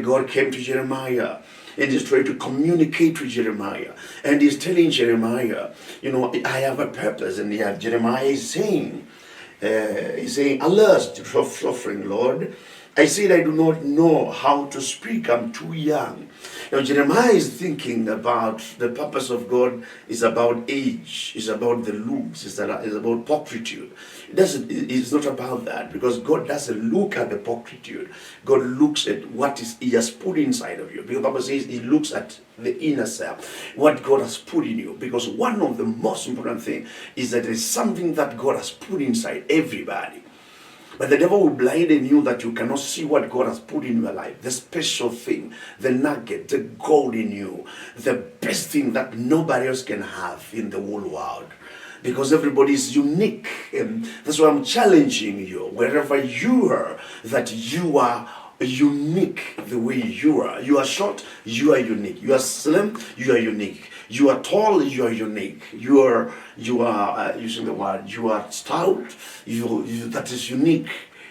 God came to Jeremiah and he's trying to communicate to Jeremiah. And he's telling Jeremiah, I have a purpose. And yeah, Jeremiah is saying, alas, suffering Lord, I said I do not know how to speak. I'm too young. Jeremiah is thinking about the purpose of God is about age, is about the looks, is about pulchritude. It's not about that, because God doesn't look at the pulchritude. God looks at what He has put inside of you. Because the Bible says He looks at the inner self, what God has put in you. Because one of the most important things is that there is something that God has put inside everybody. But the devil will blind you that you cannot see what God has put in your life. The special thing, the nugget, the gold in you, the best thing that nobody else can have in the whole world. Because everybody is unique. And that's why I'm challenging you, wherever you are, that you are unique the way you are. You are short, you are unique. You are slim, you are unique. You are tall, you are unique. You are using the word, you are stout, that is unique.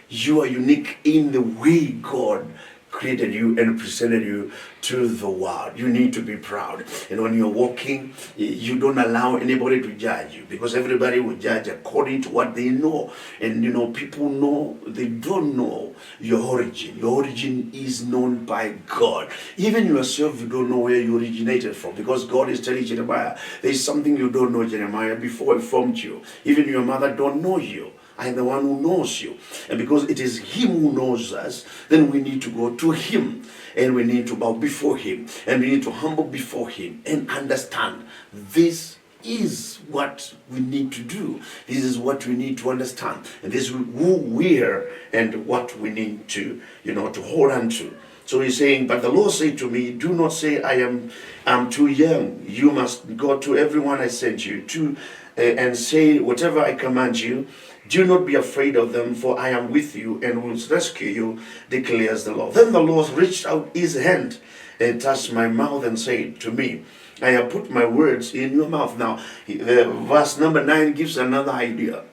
You are unique in the way God created you and presented you to the world. You need to be proud. And when you're walking, you don't allow anybody to judge you, because everybody will judge according to what they know. And people know, they don't know your origin. Your origin is known by God. Even yourself, you don't know where you originated from, because God is telling Jeremiah, there's something you don't know, Jeremiah, before I formed you. Even your mother don't know you. I am the one who knows you. And because it is Him who knows us, then we need to go to Him. And we need to bow before Him. And we need to humble before Him and understand this is what we need to do. This is what we need to understand. And this is who we are and what we need to, to hold on to. So he's saying, but the Lord said to me, do not say I'm too young. You must go to everyone I sent you to and say whatever I command you. Do not be afraid of them, for I am with you and will rescue you, declares the Lord. Then the Lord reached out His hand and touched my mouth and said to me, I have put my words in your mouth. Now, verse number 9 gives another idea.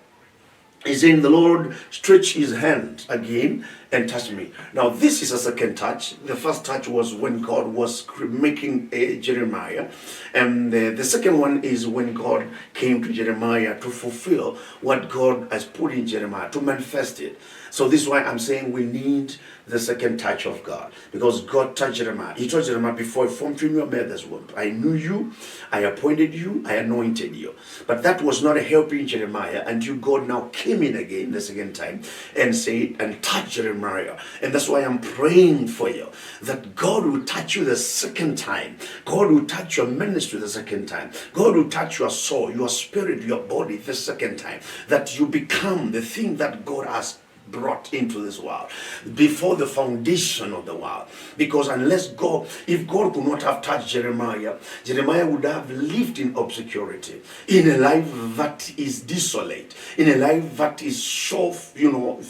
He's saying the Lord stretched His hand again and touched me. Now this is a second touch. The first touch was when God was making Jeremiah. And the second one is when God came to Jeremiah to fulfill what God has put in Jeremiah, to manifest it. So this is why I'm saying we need the second touch of God. Because God touched Jeremiah. He touched Jeremiah before He formed you in your mother's womb. I knew you, I appointed you, I anointed you. But that was not helping Jeremiah until God now came in again the second time and said and touched Jeremiah. And that's why I'm praying for you, that God will touch you the second time. God will touch your ministry the second time. God will touch your soul, your spirit, your body the second time. That you become the thing that God has brought into this world before the foundation of the world. Because if God could not have touched Jeremiah, Jeremiah would have lived in obscurity, in a life that is desolate, in a life that is so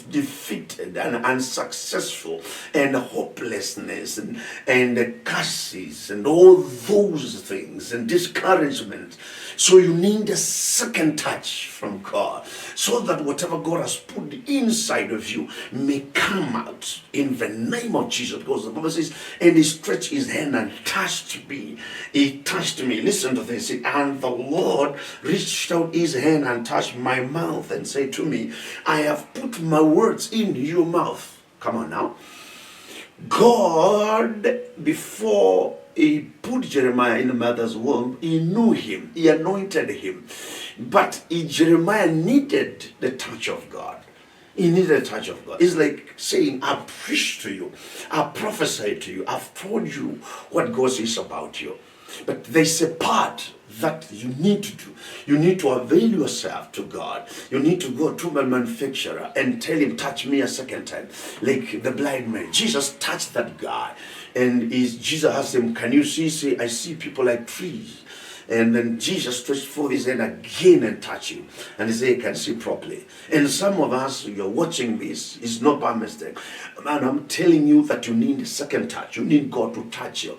defeated and unsuccessful, and hopelessness and curses and all those things and discouragement. So you need a second touch from God, so that whatever God has put inside of you may come out in the name of Jesus. Because the Bible says, and He stretched His hand and touched me. He touched me. Listen to this. And the Lord reached out His hand and touched my mouth and said to me, I have put my words in your mouth. Come on now. God, before He put Jeremiah in the mother's womb, He knew him, He anointed him. But Jeremiah needed the touch of God. He needed a touch of God. It's like saying, I've preached to you, I've prophesied to you, I've told you what God says about you. But there's a part that you need to do. You need to avail yourself to God. You need to go to the manufacturer and tell him, touch me a second time. Like the blind man. Jesus touched that guy. And Jesus asked him, can you see? Say, I see people like trees. And then Jesus stretched forth His hand again and touched him. And He said, he can see properly. And some of us, you're watching this, it's not by mistake. Man, I'm telling you that you need a second touch. You need God to touch you.